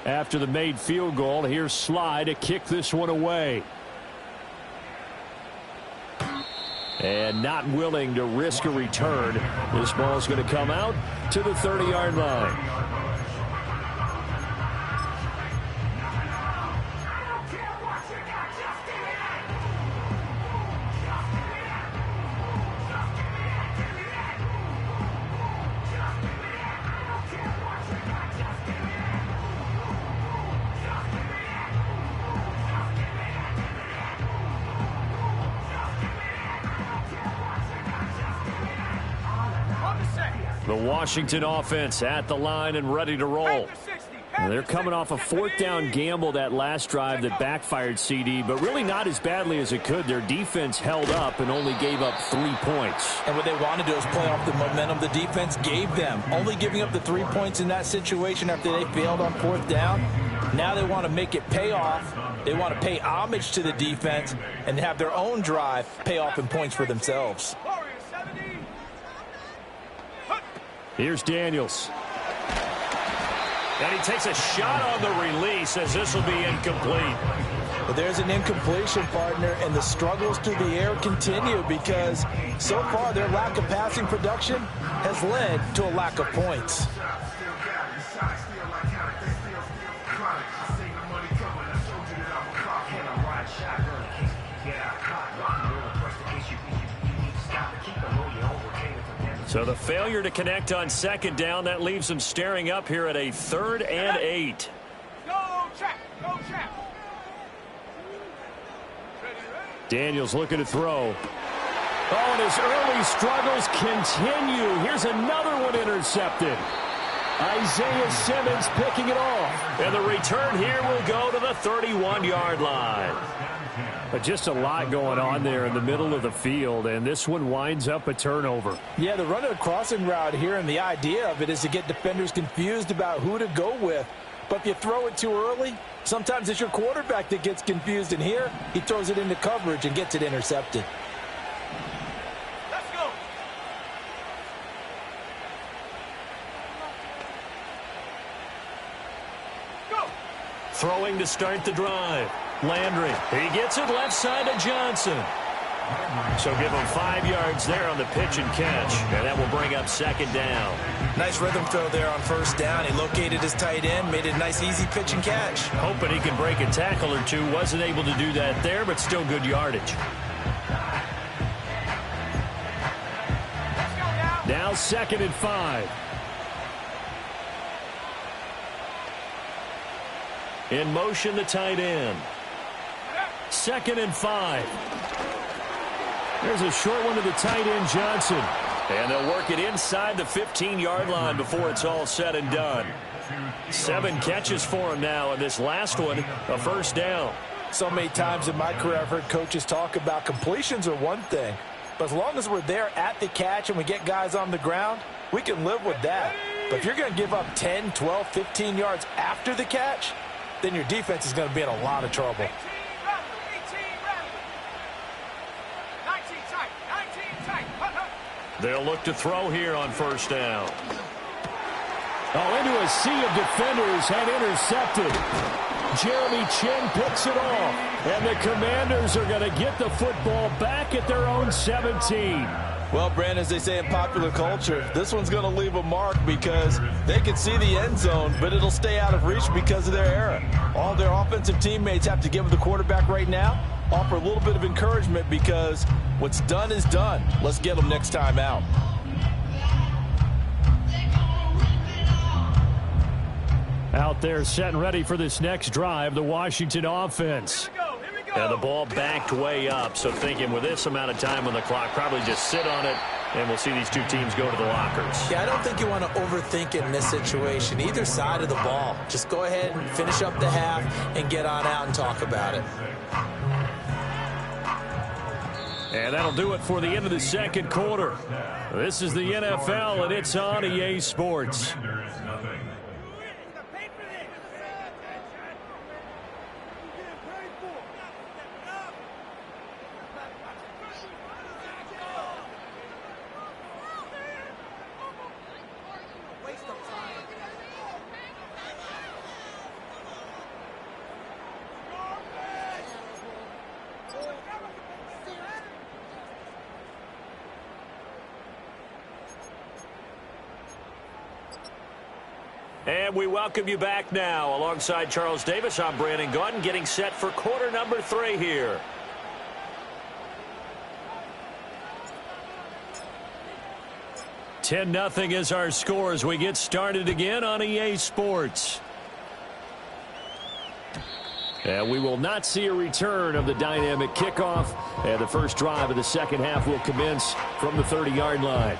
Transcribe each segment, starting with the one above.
After the made field goal, here's Sly to kick this one away. And not willing to risk a return. This ball is going to come out to the 30-yard line. The Washington offense at the line and ready to roll. They're coming off a fourth down gamble that last drive that backfired, CD, but really not as badly as it could. Their defense held up and only gave up 3 points. And what they want to do is play off the momentum the defense gave them. Only giving up the 3 points in that situation after they failed on fourth down. Now they want to make it pay off. They want to pay homage to the defense and have their own drive pay off in points for themselves. Here's Daniels. And he takes a shot on the release as this will be incomplete. But there's an incompletion, partner, and the struggles through the air continue because so far their lack of passing production has led to a lack of points. So the failure to connect on second down, that leaves them staring up here at a 3rd and 8. Go, check. Go, check. Daniels looking to throw. Oh, and his early struggles continue. Here's another one intercepted. Isaiah Simmons picking it off. And the return here will go to the 31-yard line. But just a lot going on there in the middle of the field, and this one winds up a turnover. Yeah, they're running a crossing route here, and the idea of it is to get defenders confused about who to go with. But if you throw it too early, sometimes it's your quarterback that gets confused, and here he throws it into coverage and gets it intercepted. Let's go. Go. Throwing to start the drive. Landry, he gets it left side to Johnson. So give him 5 yards there on the pitch and catch, and that will bring up second down. Nice rhythm throw there on first down. He located his tight end, made it a nice, easy pitch and catch. Hoping he can break a tackle or two. Wasn't able to do that there, but still good yardage. Now 2nd and 5. In motion, the tight end. 2nd and 5. There's a short one to the tight end, Johnson. And they'll work it inside the 15-yard line before it's all said and done. 7 catches for him now, and this last one, a first down. So many times in my career I've heard coaches talk about completions are one thing. But as long as we're there at the catch and we get guys on the ground, we can live with that. But if you're going to give up 10, 12, 15 yards after the catch, then your defense is going to be in a lot of trouble. They'll look to throw here on first down. Oh, into a sea of defenders and intercepted. Jeremy Chin picks it off. And the Commanders are going to get the football back at their own 17. Well, Brandon, as they say in popular culture, this one's going to leave a mark because they can see the end zone, but it'll stay out of reach because of their error. All their offensive teammates have to give the quarterback right now, offer a little bit of encouragement because what's done is done. Let's get them next time out. Out there set and ready for this next drive, the Washington offense. And the ball backed way up, so thinking with this amount of time on the clock, probably just sit on it, and we'll see these two teams go to the lockers. Yeah, I don't think you want to overthink it in this situation. Either side of the ball. Just go ahead and finish up the half and get on out and talk about it. And that'll do it for the end of the second quarter. This is the NFL, and it's on EA Sports. And we welcome you back now. Alongside Charles Davis, I'm Brandon Gaudin, getting set for quarter number 3 here. $10-0 is our score as we get started again on EA Sports. And we will not see a return of the dynamic kickoff. And the first drive of the second half will commence from the 30-yard line.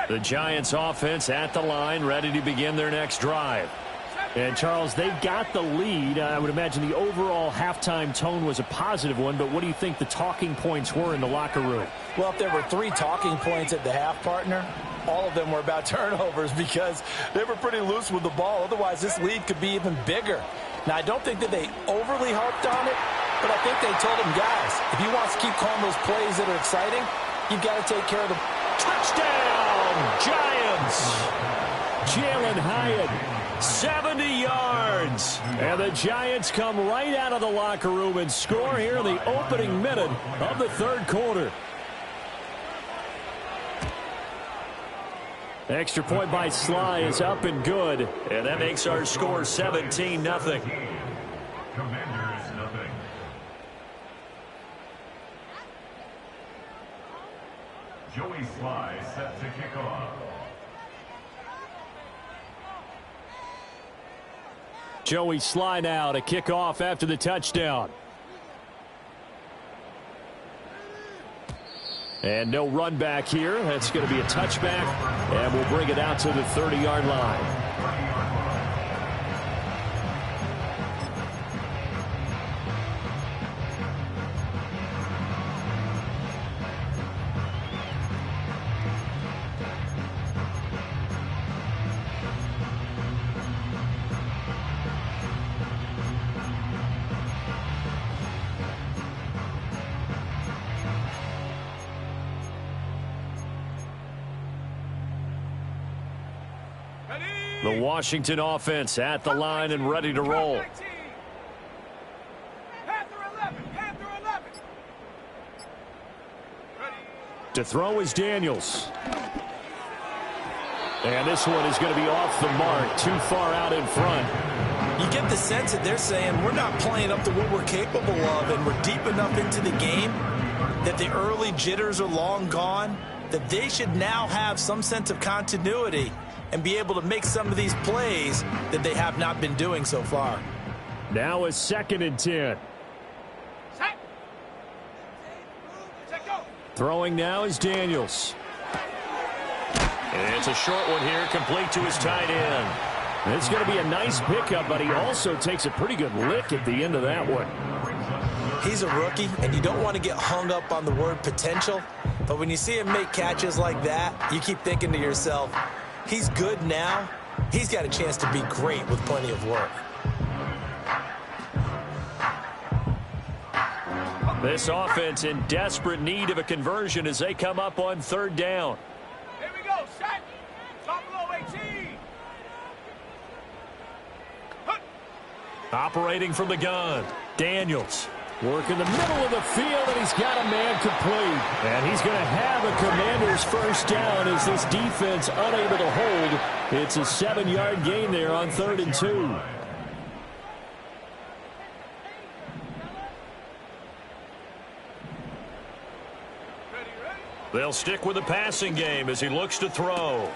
The Giants offense at the line, ready to begin their next drive. And, Charles, they've got the lead. I would imagine the overall halftime tone was a positive one, but what do you think the talking points were in the locker room? Well, if there were 3 talking points at the half, partner, all of them were about turnovers because they were pretty loose with the ball. Otherwise, this lead could be even bigger. Now, I don't think that they overly harped on it, but I think they told them, guys, if you want to keep calling those plays that are exciting, you've got to take care of the touchdown, Giants. Jalen Hyatt, 70 yards. And the Giants come right out of the locker room and score here in the opening minute of the third quarter. Extra point by Sly is up and good. And that makes our score 17-0. Commanders, nothing. Joey Sly set to kick off. Joey Sly now to kick off after the touchdown. And no run back here. That's going to be a touchback. And we'll bring it out to the 30-yard line. The Washington offense at the line and ready to roll. To throw is Daniels. And this one is going to be off the mark, too far out in front. You get the sense that they're saying we're not playing up to what we're capable of, and we're deep enough into the game that the early jitters are long gone, that they should now have some sense of continuity and be able to make some of these plays that they have not been doing so far. Now a 2nd and 10. Throwing now is Daniels. And it's a short one here, complete to his tight end. It's going to be a nice pickup, but he also takes a pretty good lick at the end of that one. He's a rookie, and you don't want to get hung up on the word potential, but when you see him make catches like that, you keep thinking to yourself, he's good now. He's got a chance to be great with plenty of work. This offense in desperate need of a conversion as they come up on 3rd down. Here we go, set. Top below 18. Operating from the gun, Daniels. Work in the middle of the field, and he's got a man complete. And he's going to have a Commander's first down as this defense unable to hold. It's a 7-yard gain there on 3rd and 2. They'll stick with the passing game as he looks to throw.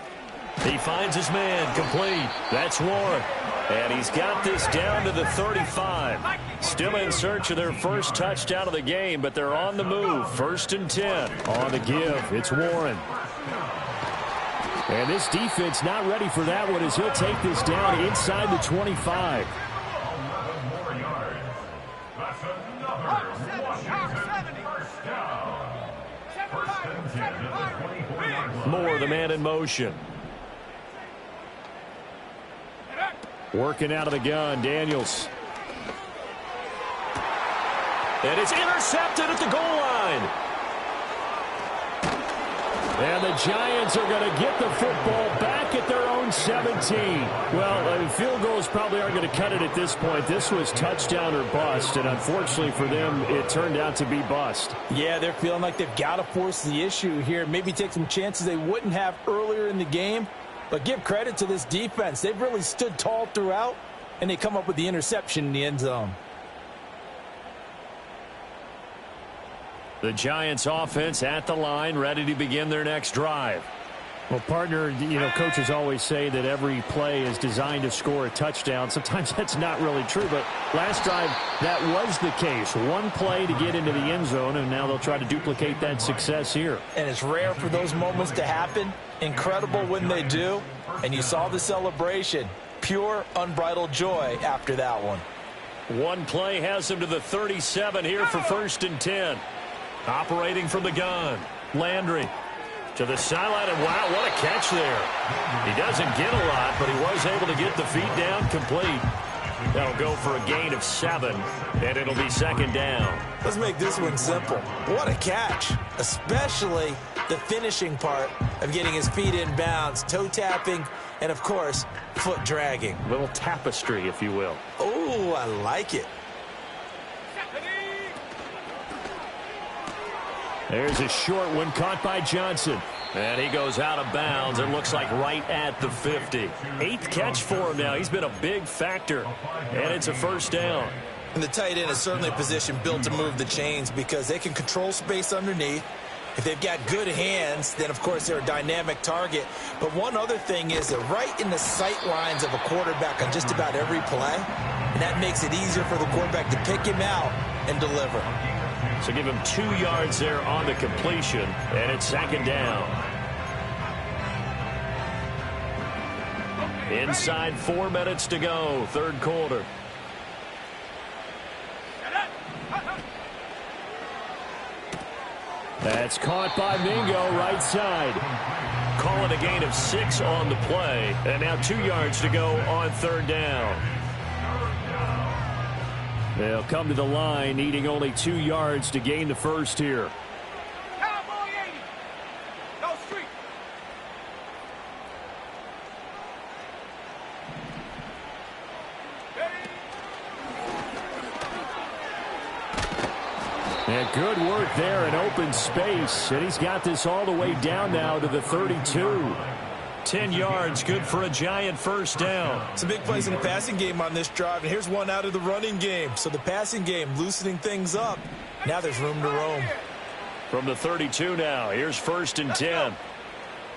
He finds his man complete. That's Warren. And he's got this down to the 35. Still in search of their first touchdown of the game, but they're on the move. 1st and 10. On the give, it's Warren. And this defense not ready for that one as he'll take this down inside the 25. Moore, the man in motion. Working out of the gun, Daniels. And it's intercepted at the goal line. And the Giants are going to get the football back at their own 17. Well, field goals probably aren't going to cut it at this point. This was touchdown or bust, and unfortunately for them, it turned out to be bust. Yeah, they're feeling like they've got to force the issue here. Maybe take some chances they wouldn't have earlier in the game. But give credit to this defense. They've really stood tall throughout, and they come up with the interception in the end zone. The Giants offense at the line, ready to begin their next drive. Well, partner, coaches always say that every play is designed to score a touchdown. Sometimes that's not really true, but last drive, that was the case. One play to get into the end zone, and now they'll try to duplicate that success here. And it's rare for those moments to happen. Incredible when they do. And you saw the celebration. Pure, unbridled joy after that one. One play has him to the 37 here for 1st and 10. Operating from the gun, Landry to the sideline, and wow, what a catch there. He doesn't get a lot, but he was able to get the feet down complete. That'll go for a gain of 7, and it'll be 2nd down. Let's make this one simple. What a catch, especially the finishing part of getting his feet in bounds, toe tapping, and of course, foot dragging. Little tapestry, if you will. Oh, I like it. There's a short one caught by Johnson. And he goes out of bounds. It looks like right at the 50. 8th catch for him now. He's been a big factor. And it's a 1st down. And the tight end is certainly a position built to move the chains because they can control space underneath. If they've got good hands, then, of course, they're a dynamic target. But one other thing is they're right in the sight lines of a quarterback on just about every play. And that makes it easier for the quarterback to pick him out and deliver. So give him 2 yards there on the completion, and it's 2nd down. Inside 4 minutes to go, 3rd quarter. That's caught by Mingo, right side. Calling a gain of 6 on the play, and now 2 yards to go on 3rd down. They'll come to the line, needing only 2 yards to gain the 1st here. Cowboy 80. No street. And good work there in open space. And he's got this all the way down now to the 32. 10 yards, good for a Giant 1st down. It's a big place in the passing game on this drive, and here's one out of the running game. So the passing game loosening things up. Now there's room to roam. From the 32 now, here's 1st and 10.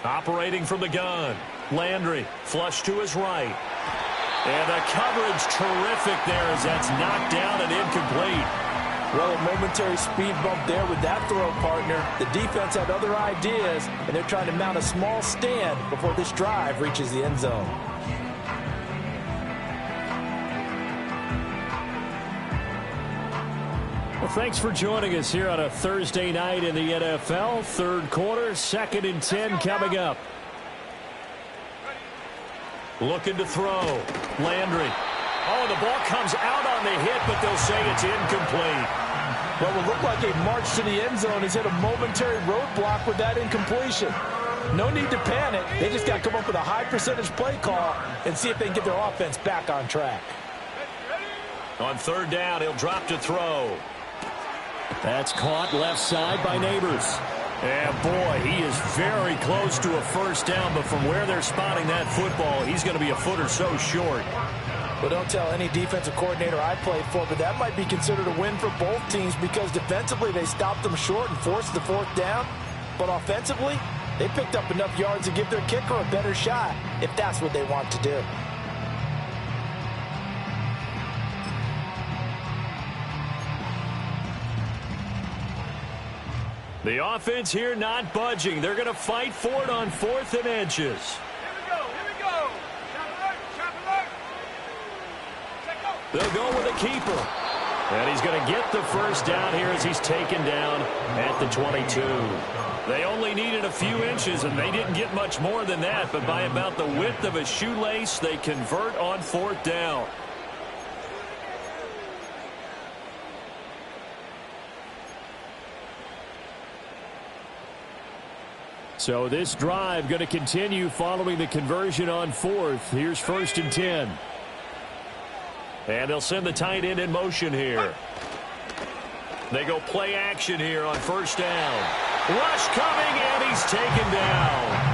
Operating from the gun, Landry, flush to his right. And the coverage terrific there as that's knocked down and incomplete. Well, a momentary speed bump there with that throw, partner. The defense had other ideas, and they're trying to mount a small stand before this drive reaches the end zone. Well, thanks for joining us here on a Thursday night in the NFL. 3rd quarter, 2nd and 10 coming up. Looking to throw. Landry. Oh, the ball comes out on the hit, but they'll say it's incomplete. What will look like a march to the end zone has hit a momentary roadblock with that incompletion. No need to panic. They just got to come up with a high percentage play call and see if they can get their offense back on track. On 3rd down, he'll drop to throw. That's caught left side by Neighbors. And boy, he is very close to a 1st down, but from where they're spotting that football, he's going to be a foot or so short. Well, don't tell any defensive coordinator I played for, but that might be considered a win for both teams because defensively they stopped them short and forced the 4th down. But offensively, they picked up enough yards to give their kicker a better shot if that's what they want to do. The offense here not budging. They're going to fight for it on 4th and inches. Here we go. Chop alert. They'll go with a keeper. And he's going to get the first down here as he's taken down at the 22. They only needed a few inches, and they didn't get much more than that. But by about the width of a shoelace, they convert on 4th down. So this drive going to continue following the conversion on 4th. Here's 1st and 10. And they'll send the tight end in motion here. They go play action here on 1st down. Rush coming, and he's taken down.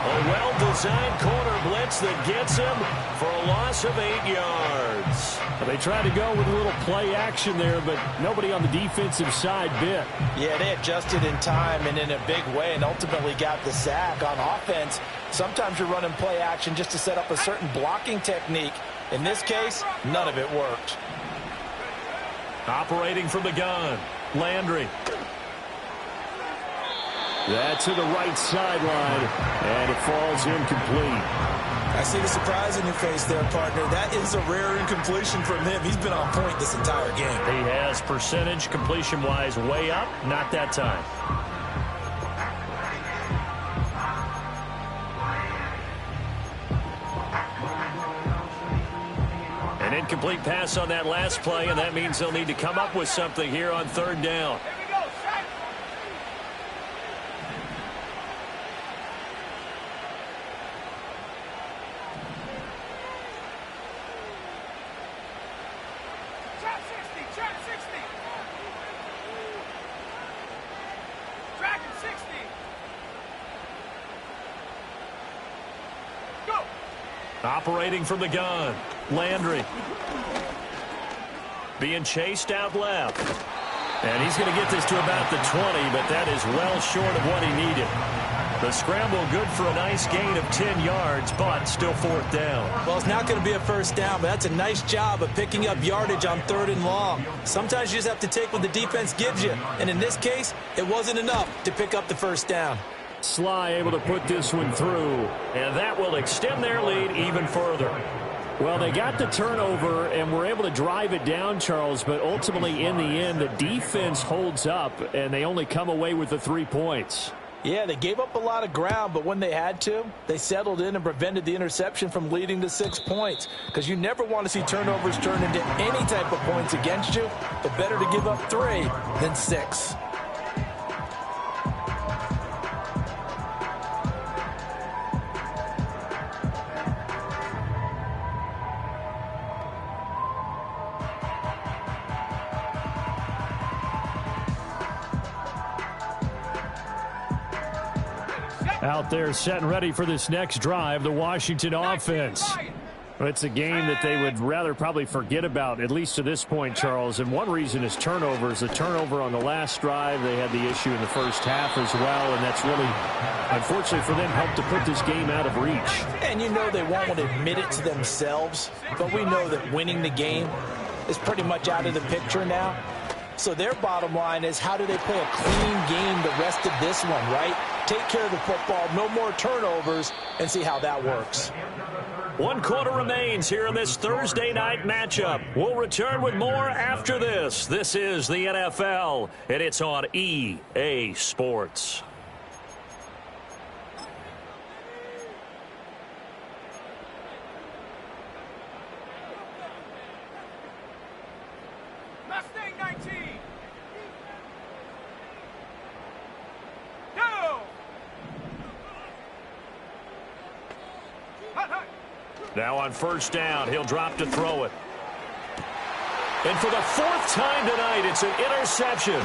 A well-designed corner blitz that gets him for a loss of 8 yards. They tried to go with a little play action there, but nobody on the defensive side bit. Yeah, they adjusted in time and in a big way and ultimately got the sack. On offense, sometimes you're running play action just to set up a certain blocking technique. In this case, none of it worked. Operating from the gun, Landry. That's to the right sideline, and it falls incomplete. I see the surprise in your face there, partner. That is a rare incompletion from him. He's been on point this entire game. He has percentage completion-wise way up, not that time. An incomplete pass on that last play, and that means they'll need to come up with something here on 3rd down. Operating from the gun, Landry. Being chased out left. And he's going to get this to about the 20, but that is well short of what he needed. The scramble good for a nice gain of 10 yards, but still 4th down. Well, it's not going to be a 1st down, but that's a nice job of picking up yardage on 3rd and long. Sometimes you just have to take what the defense gives you. And in this case, it wasn't enough to pick up the 1st down. Sly able to put this one through, and that will extend their lead even further. Well, they got the turnover and were able to drive it down, Charles, but ultimately in the end, the defense holds up, and they only come away with the 3 points. Yeah, they gave up a lot of ground, but when they had to, they settled in and prevented the interception from leading to 6 points. Because you never want to see turnovers turn into any type of points against you, but better to give up 3 than 6. Out there set and ready for this next drive, the Washington offense. It's a game that they would rather probably forget about, at least to this point, Charles. And one reason is turnovers. A turnover on the last drive. They had the issue in the first half as well, and that's really, unfortunately for them, helped to put this game out of reach. And you know they won't want to admit it to themselves, but we know that winning the game is pretty much out of the picture now. So their bottom line is, how do they play a clean game the rest of this one, right? Take care of the football, no more turnovers, and see how that works. 1 quarter remains here in this Thursday night matchup. We'll return with more after this. This is the NFL, and it's on EA Sports. Mustang 19. Now on 1st down, he'll drop to throw it. And for the 4th time tonight, it's an interception.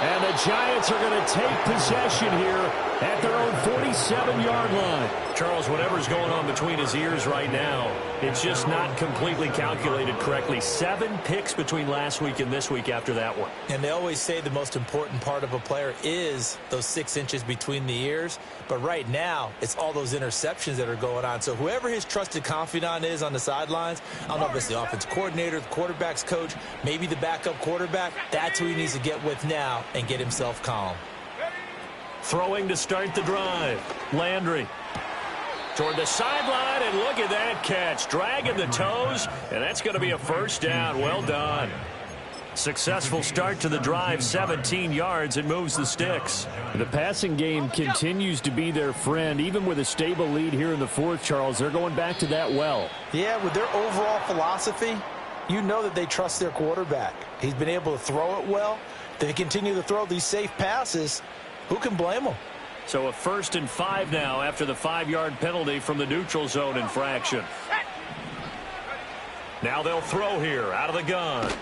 And the Giants are going to take possession here at their own 47-yard line. Charles, whatever's going on between his ears right now, it's just not completely calculated correctly. 7 picks between last week and this week after that one. And they always say the most important part of a player is those 6 inches between the ears. But right now, it's all those interceptions that are going on. So whoever his trusted confidant is on the sidelines, I don't know if it's the offensive coordinator, the quarterback's coach, maybe the backup quarterback, that's who he needs to get with now and get himself calm. Throwing to start the drive, Landry. Toward the sideline, and look at that catch. Dragging the toes, and that's going to be a 1st down. Well done. Successful start to the drive, 17 yards, and moves the sticks. The passing game continues to be their friend. Even with a stable lead here in the fourth, Charles, they're going back to that well. Yeah, with their overall philosophy, you know that they trust their quarterback. He's been able to throw it well. They continue to throw these safe passes. Who can blame them? So a 1st and 5 now after the 5-yard penalty from the neutral zone infraction. Now they'll throw here out of the gun.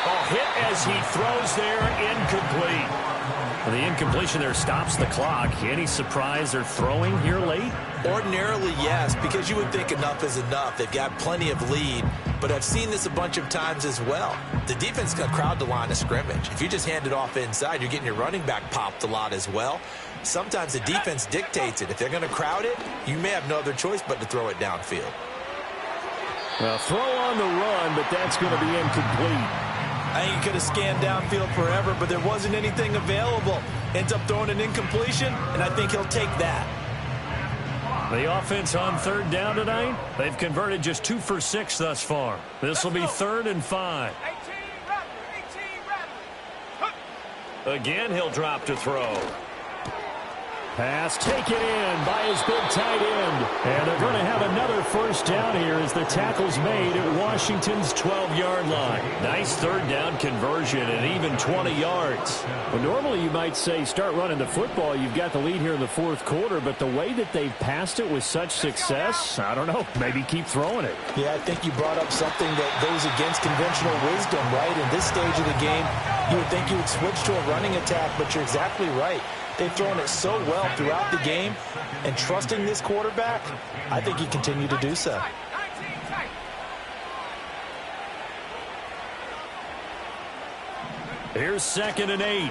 Oh, hit as he throws there, incomplete. And the incompletion there stops the clock. Any surprise they're throwing here late? Ordinarily, yes, because you would think enough is enough. They've got plenty of lead, but I've seen this a bunch of times as well. The defense got crowd the line of scrimmage. If you just hand it off inside, you're getting your running back popped a lot as well. Sometimes the defense dictates it. If they're going to crowd it, you may have no other choice but to throw it downfield. Well, throw on the run, but that's going to be incomplete. I think he could have scanned downfield forever, but there wasn't anything available. Ends up throwing an incompletion, and I think he'll take that. The offense on 3rd down tonight, they've converted just 2 for 6 thus far. This will be 3rd and 5. 18, Again, he'll drop to throw. Pass taken in by his big tight end. And they're going to have another 1st down here as the tackle's made at Washington's 12-yard line. Nice 3rd down conversion and even 20 yards. Well, normally you might say start running the football. You've got the lead here in the 4th quarter, but the way that they've passed it with such success, I don't know, maybe keep throwing it. Yeah, I think you brought up something that goes against conventional wisdom, right? In this stage of the game, you would think you would switch to a running attack, but you're exactly right. They've thrown it so well throughout the game, and trusting this quarterback, I think he continued to do so. Here's 2nd and 8.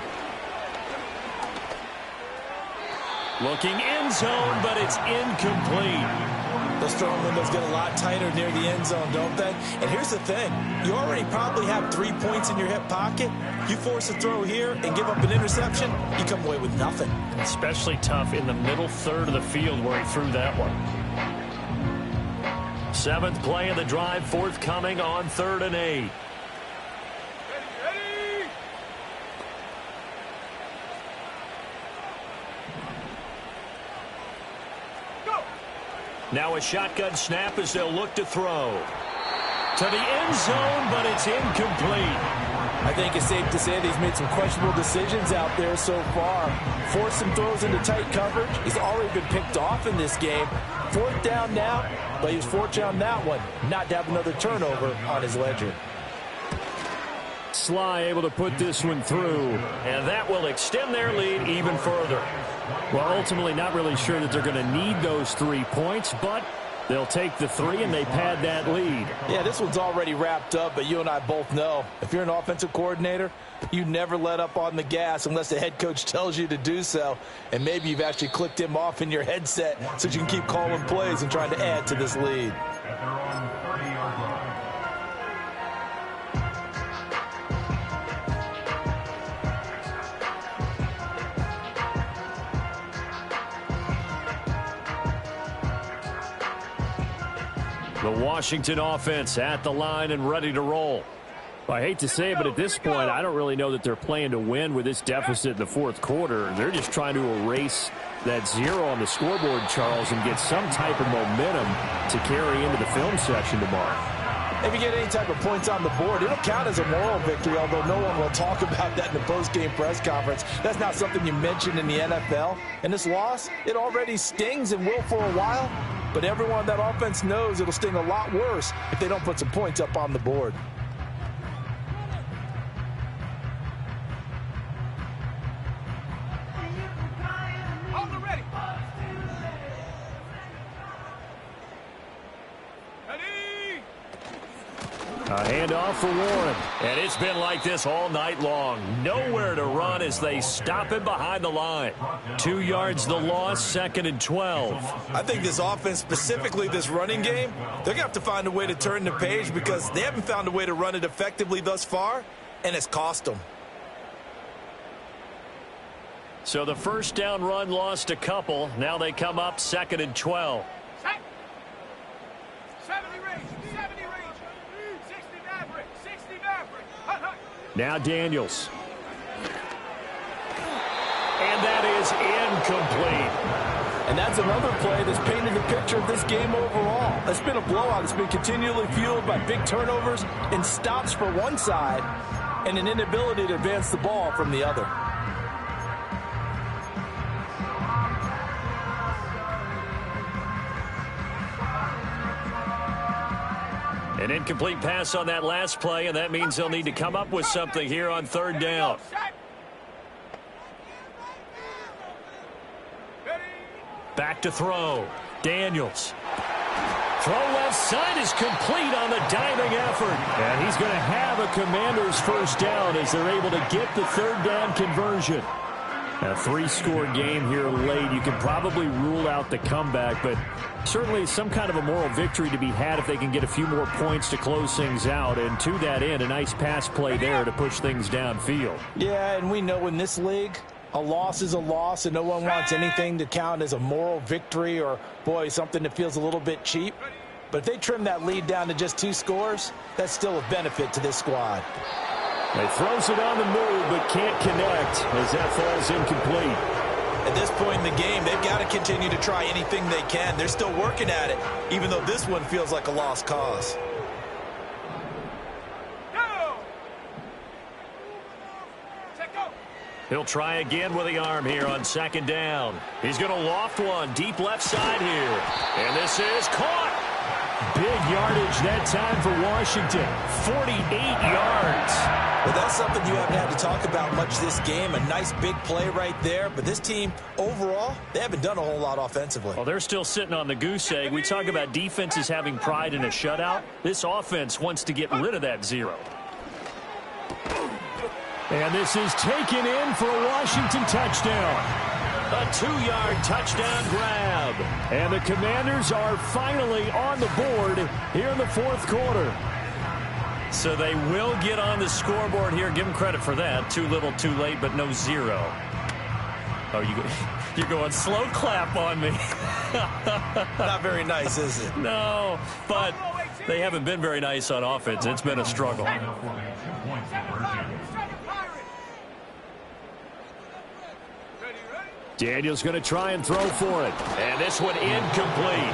Looking end zone, but it's incomplete. Those throwing windows get a lot tighter near the end zone, don't they? And here's the thing. You already probably have 3 points in your hip pocket. You force a throw here and give up an interception, you come away with nothing. Especially tough in the middle 3rd of the field where he threw that one. 7th play of the drive, forthcoming on 3rd and 8. Now a shotgun snap as they'll look to throw. To the end zone, but it's incomplete. I think it's safe to say that he's made some questionable decisions out there so far. Forced some throws into tight coverage. He's already been picked off in this game. 4th down now, but he was fortunate on that one not to have another turnover on his ledger. Sly able to put this one through, and that will extend their lead even further. Well, ultimately not really sure that they're going to need those 3 points, but they'll take the 3 and they pad that lead. Yeah, this one's already wrapped up, but you and I both know if you're an offensive coordinator, you never let up on the gas unless the head coach tells you to do so. And maybe you've actually clicked him off in your headset so you can keep calling plays and trying to add to this lead. At their own 30-yard line. The Washington offense at the line and ready to roll. I hate to say it, but at this point, I don't really know that they're playing to win with this deficit in the 4th quarter. They're just trying to erase that 0 on the scoreboard, Charles, and get some type of momentum to carry into the film session tomorrow. If you get any type of points on the board, it'll count as a moral victory, although no one will talk about that in the post-game press conference. That's not something you mentioned in the NFL. And this loss, it already stings and will for a while. But everyone on that offense knows it'll sting a lot worse if they don't put some points up on the board. Hold it ready. A handoff for Warren. And it's been like this all night long. Nowhere to run as they stop him behind the line. 2 yards the loss, 2nd and 12. I think this offense, specifically this running game, they're going to have to find a way to turn the page because they haven't found a way to run it effectively thus far, and it's cost them. So the 1st down run lost a couple. Now they come up 2nd and 12. Set. 70 range. 70 range. 60 Maverick. 60 Maverick. Now Daniels. And that is incomplete. And that's another play that's painted the picture of this game overall. It's been a blowout. It's been continually fueled by big turnovers and stops for one side and an inability to advance the ball from the other. An incomplete pass on that last play, and that means they'll need to come up with something here on third down. Back to throw. Daniels. Throw left side is complete on the diving effort. And he's going to have a Commanders first down as they're able to get the third down conversion. A 3-score game here late. You can probably rule out the comeback, but certainly some kind of a moral victory to be had if they can get a few more points to close things out. And to that end, a nice pass play there to push things downfield. Yeah, and we know in this league, a loss is a loss, and no one wants anything to count as a moral victory or, boy, something that feels a little bit cheap. But if they trim that lead down to just 2 scores, that's still a benefit to this squad. He throws it on the move, but can't connect as that falls incomplete. At this point in the game, they've got to continue to try anything they can. They're still working at it, even though this one feels like a lost cause. He'll try again with the arm here on second down. He's going to loft one deep left side here. And this is caught. Big yardage that time for Washington. 48 yards. Well, that's something you haven't had to talk about much this game. A nice big play right there. But this team, overall, they haven't done a whole lot offensively. Well, they're still sitting on the goose egg. We talk about defenses having pride in a shutout. This offense wants to get rid of that 0. And this is taken in for a Washington touchdown. A 2-yard touchdown grab. And the Commanders are finally on the board here in the fourth quarter. So they will get on the scoreboard here. Give them credit for that. Too little, too late, but no 0. Oh, you're going slow clap on me. Not very nice, is it? No, but they haven't been very nice on offense. It's been a struggle. Daniels going to try and throw for it. And this one incomplete.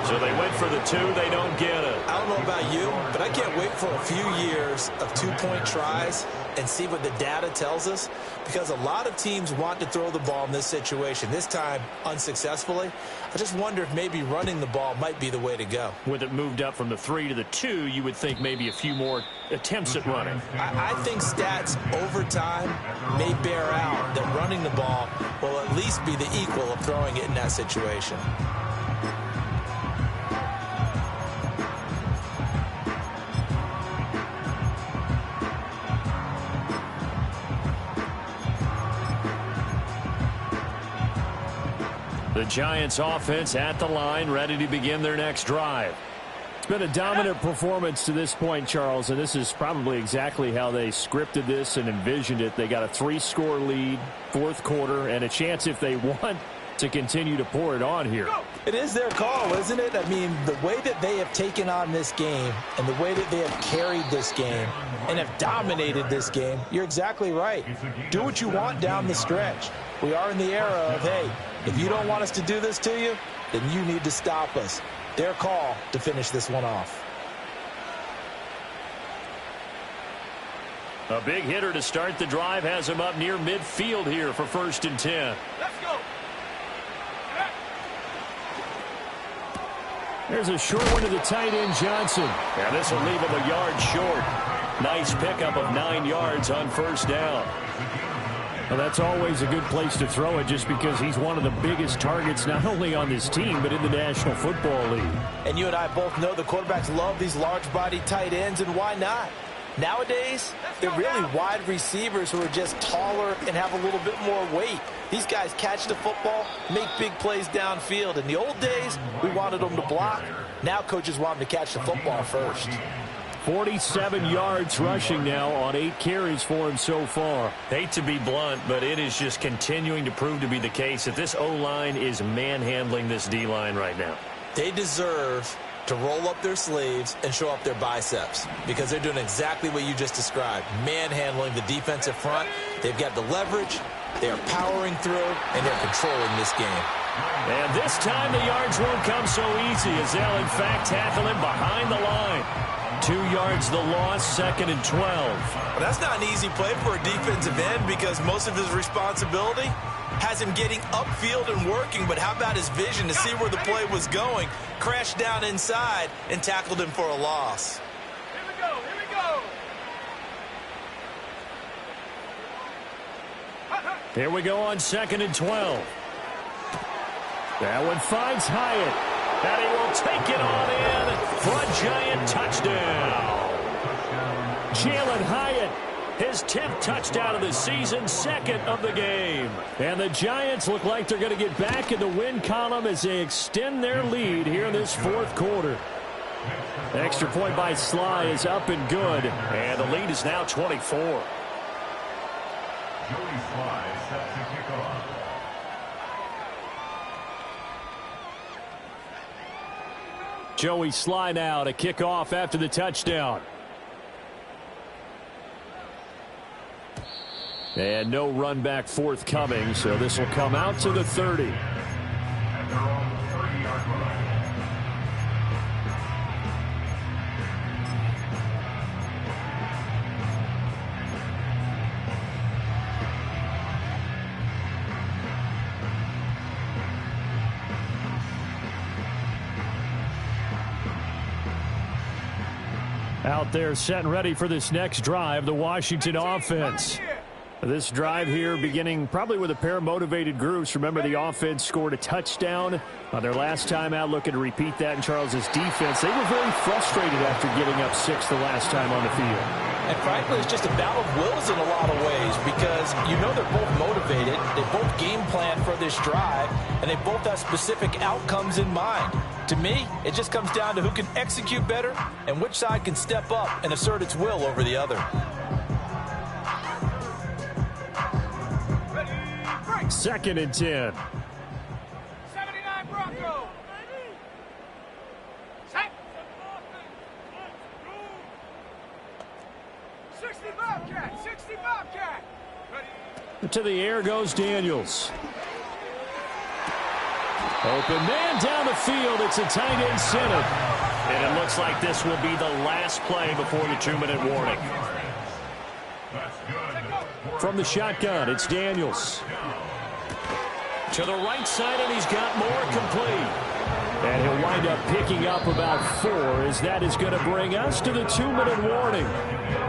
So they went for the 2. They don't get it. I don't know about you, but I can't wait for a few years of 2-point tries and see what the data tells us, because a lot of teams want to throw the ball in this situation. This time, unsuccessfully. I just wonder if maybe running the ball might be the way to go. With it moved up from the 3 to the 2, you would think maybe a few more attempts at running. I think stats over time may bear out that running the ball will at least be the equal of throwing it in that situation. The Giants offense at the line, ready to begin their next drive. It's been a dominant performance to this point, Charles, and this is probably exactly how they scripted this and envisioned it. They got a 3-score lead, fourth quarter, and a chance, if they want, to continue to pour it on here. It is their call, isn't it? I mean, the way that they have taken on this game and the way that they have carried this game and have dominated this game, you're exactly right. Do what you want down the stretch. We are in the era of, hey, if you don't want us to do this to you, then you need to stop us. Their call to finish this one off. A big hitter to start the drive has him up near midfield here for 1st and 10. Let's go. There's a short one to the tight end, Johnson. And this will leave him a yard short. Nice pickup of 9 yards on 1st down. Well, that's always a good place to throw it, just because he's one of the biggest targets not only on this team but in the National Football League. And you and I both know the quarterbacks love these large-bodied tight ends, and why not? Nowadays, they're really wide receivers who are just taller and have a little bit more weight. These guys catch the football, make big plays downfield. In the old days, we wanted them to block. Now coaches want them to catch the football first. 47 yards rushing now on 8 carries for him so far. Hate to be blunt, but it is just continuing to prove to be the case that this O-line is manhandling this D-line right now. They deserve to roll up their sleeves and show up their biceps because they're doing exactly what you just described, manhandling the defensive front. They've got the leverage, they're powering through, and they're controlling this game. And this time the yards won't come so easy as they'll, in fact, tackle him behind the line. 2 yards the loss, 2nd and 12. Well, that's not an easy play for a defensive end because most of his responsibility has him getting upfield and working, but how about his vision to see where the play was going, crashed down inside, and tackled him for a loss. Here we go, here we go. Here we go on 2nd and 12. That one finds Hyatt, and he will take it on in for a Giant touchdown. Jalen Hyatt, his 10th touchdown of the season, 2nd of the game. And the Giants look like they're going to get back in the win column as they extend their lead here in this 4th quarter. Extra point by Sly is up and good, and the lead is now 24. Joey Sly set to kick off. Joey Sly now to kick off after the touchdown. And no run back forthcoming, so this will come out to the 30. At their own 30-yard line. Out there set and ready for this next drive, the Washington offense. This drive here beginning probably with a pair of motivated groups. Remember, the offense scored a touchdown on their last time out, looking to repeat that in Charles's defense. They were very frustrated after giving up 6 the last time on the field. And frankly, it's just a battle of wills in a lot of ways because you know they're both motivated, they both game plan for this drive, and they both have specific outcomes in mind. To me, it just comes down to who can execute better and which side can step up and assert its will over the other. Second and 10. 79 Bronco. Set. 60 Bobcat, 60 Bobcat. Ready. To the air goes Daniels. Open man down the field. It's a tight end center. And it looks like this will be the last play before the 2-minute warning. That's good. From the shotgun, it's Daniels. To the right side, and he's got more complete. And he'll wind up picking up about 4, as that is going to bring us to the 2-minute warning.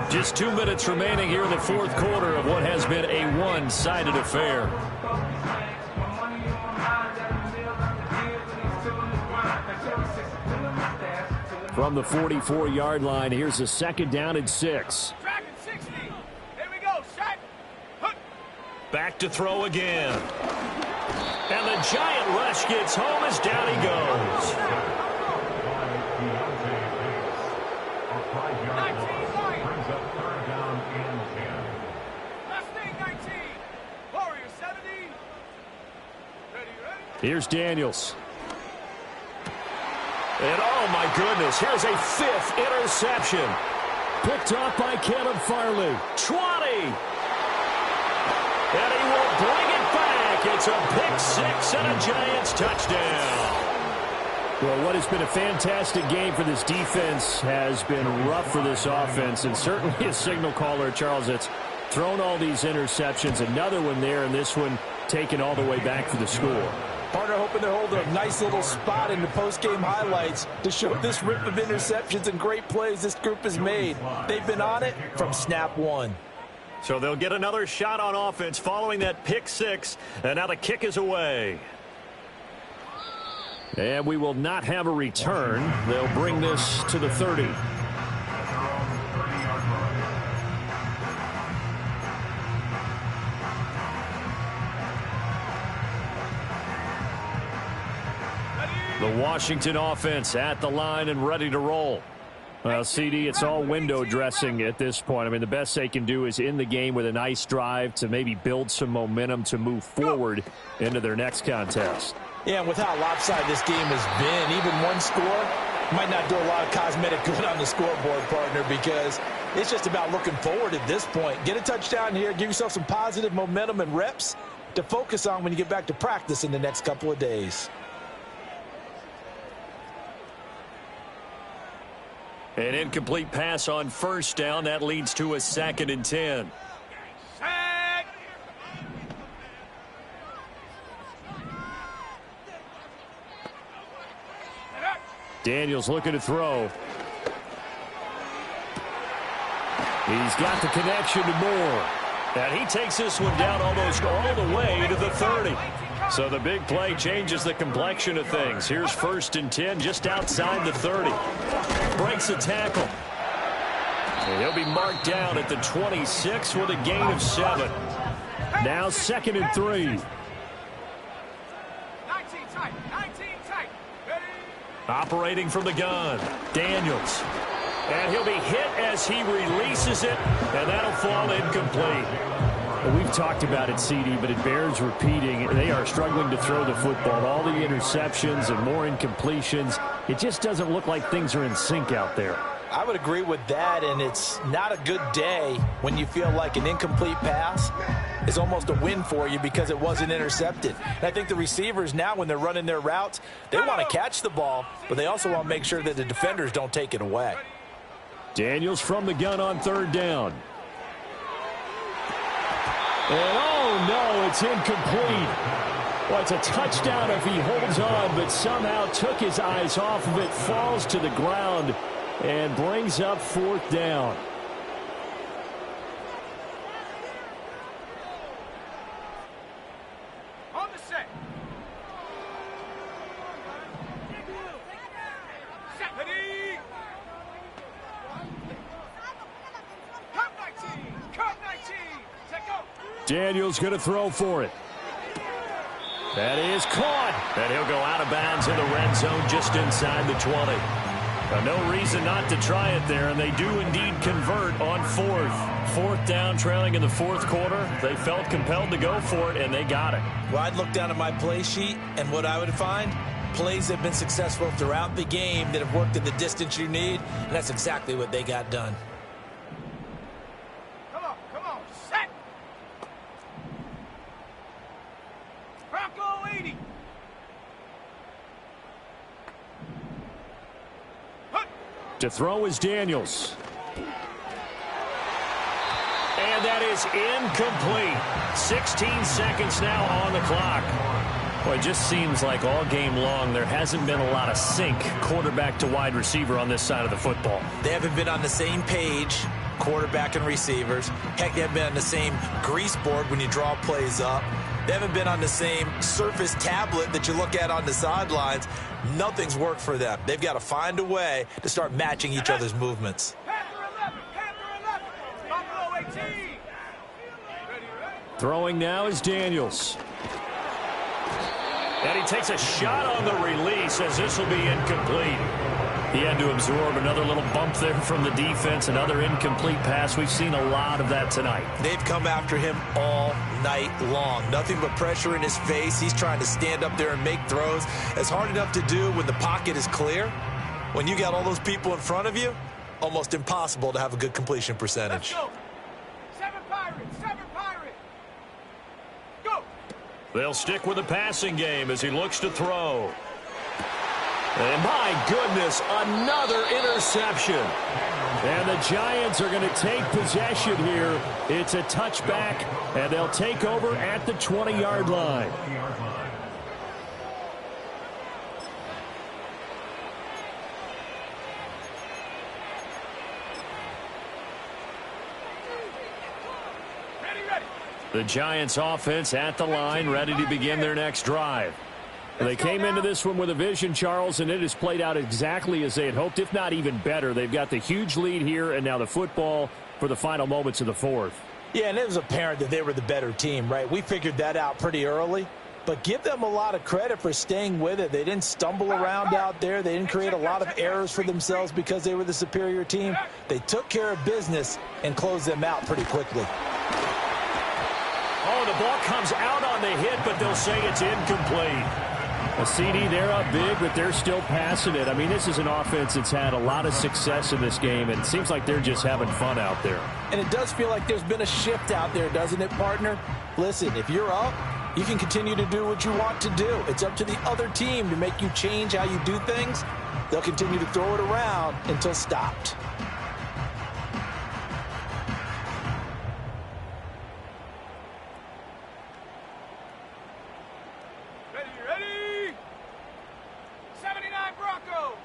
Just 2 minutes remaining here in the 4th quarter of what has been a one-sided affair. From the 44-yard line, here's a 2nd down and 6. Dragon 60. Here we go. Set. Hook. Back to throw again. And the Giant rush gets home as down he goes. 19 Lions. Brings up 3rd down and 10. Last thing 19. Warrior 70. Ready, ready. Here's Daniels. And oh my goodness, here's a 5th interception. Picked off by Caleb Farley. 20. And he will bring it back. It's a pick 6 and a Giants touchdown. Well, what has been a fantastic game for this defense has been rough for this offense, and certainly a signal caller, Charles, that's thrown all these interceptions. Another one there, and this one taken all the way back for the score. Partner hoping they're holding a nice little spot in the post-game highlights to show this rip of interceptions and great plays this group has made. They've been on it from snap 1. So they'll get another shot on offense following that pick 6, and now the kick is away. And we will not have a return. They'll bring this to the 30. The Washington offense at the line and ready to roll. Well, CD, it's all window dressing at this point. I mean, the best they can do is in the game with a nice drive to maybe build some momentum to move forward into their next contest. Yeah, and with how lopsided this game has been, even one score Might not do a lot of cosmetic good on the scoreboard, partner, because it's just about looking forward at this point. Get a touchdown here, give yourself some positive momentum and reps to focus on when you get back to practice in the next couple of days. An incomplete pass on first down. That leads to a 2nd and 10. Daniels looking to throw. He's got the connection to Moore. And he takes this one down almost all the way to the 30. So the big play changes the complexion of things. Here's 1st and 10 just outside the 30. Breaks a tackle. And he'll be marked down at the 26 with a gain of 7. Now 2nd and 3. 19 tight. 19 tight. Ready? Operating from the gun. Daniels. And he'll be hit as he releases it, and that'll fall incomplete. We've talked about it, CD, but it bears repeating. They are struggling to throw the football. All the interceptions and more incompletions. It just doesn't look like things are in sync out there. I would agree with that, and it's not a good day when you feel like an incomplete pass is almost a win for you because it wasn't intercepted. And I think the receivers now, when they're running their routes, they want to catch the ball, but they also want to make sure that the defenders don't take it away. Daniels from the gun on 3rd down. And oh no, it's incomplete. Well, it's a touchdown if he holds on, but somehow took his eyes off of it, falls to the ground, and brings up 4th down. On the set. Set. Ready? Cut 19. Cut 19. Set go. Daniels going to throw for it. That is caught. And he'll go out of bounds in the red zone just inside the 20. No reason not to try it there, and they do indeed convert on 4th down, trailing in the 4th quarter. They felt compelled to go for it, and they got it. Well, I'd look down at my play sheet, and what I would find, plays that have been successful throughout the game that have worked in the distance you need, and that's exactly what they got done. Come on. Set. Bronco 80. To throw is Daniels. And that is incomplete. 16 seconds now on the clock. Well, it just seems like all game long there hasn't been a lot of sync quarterback to wide receiver on this side of the football. They haven't been on the same page, quarterback and receivers. Heck, they haven't been on the same grease board when you draw plays up. They haven't been on the same Surface tablet that you look at on the sidelines. Nothing's worked for them. They've got to find a way to start matching each other's movements. Panther 11. Buffalo 18. Ready. Throwing now is Daniels. And he takes a shot on the release as this will be incomplete. He had to absorb another little bump there from the defense, another incomplete pass. We've seen a lot of that tonight. They've come after him all night long. Nothing but pressure in his face. He's trying to stand up there and make throws. It's hard enough to do when the pocket is clear. When you got all those people in front of you, almost impossible to have a good completion percentage. Let's go. 7 Pirates. Go. They'll stick with the passing game as he looks to throw. And my goodness, another interception. And the Giants are going to take possession here. It's a touchback, and they'll take over at the 20-yard line. Ready. The Giants offense at the line, ready to begin their next drive. They came into this one with a vision, Charles, and it has played out exactly as they had hoped, if not even better. They've got the huge lead here, and now the football for the final moments of the 4th. Yeah, and it was apparent that they were the better team, right? We figured that out pretty early. But give them a lot of credit for staying with it. They didn't stumble around out there. They didn't create a lot of errors for themselves because they were the superior team. They took care of business and closed them out pretty quickly. Oh, the ball comes out on the hit, but they'll say it's incomplete. A CD, they're up big, but they're still passing it. I mean, this is an offense that's had a lot of success in this game, and it seems like they're just having fun out there. And it does feel like there's been a shift out there, doesn't it, partner? Listen, if you're up, you can continue to do what you want to do. It's up to the other team to make you change how you do things. They'll continue to throw it around until stopped. Ready? 79 Bronco.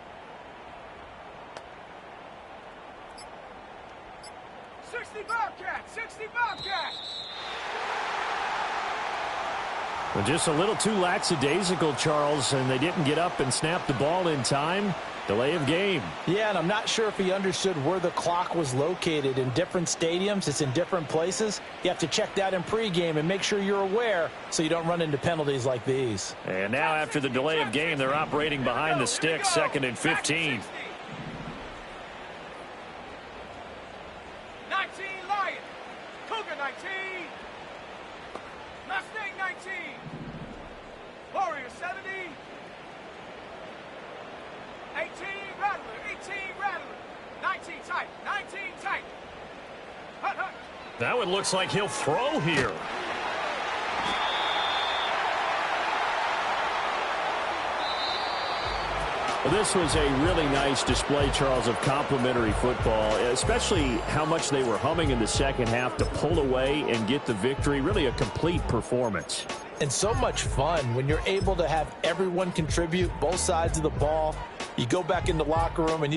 60 Bobcat, 60 Bobcat. Well, just a little too lackadaisical, Charles, and they didn't get up and snap the ball in time. Delay of game. Yeah, and I'm not sure if he understood where the clock was located. In different stadiums, it's in different places. You have to check that in pregame and make sure you're aware so you don't run into penalties like these. And now after the delay of game, they're operating behind the sticks, 2nd and 15. 19 Lion. Cougar 19. Mustang 19. Warrior 70. 18 Rattler. 18 Rattler. 19 tight. 19 tight. Hut, hut. That one looks like he'll throw here. Well, this was a really nice display, Charles, of complimentary football, especially how much they were humming in the second half to pull away and get the victory. Really a complete performance. And so much fun when you're able to have everyone contribute both sides of the ball. You go back in the locker room and you just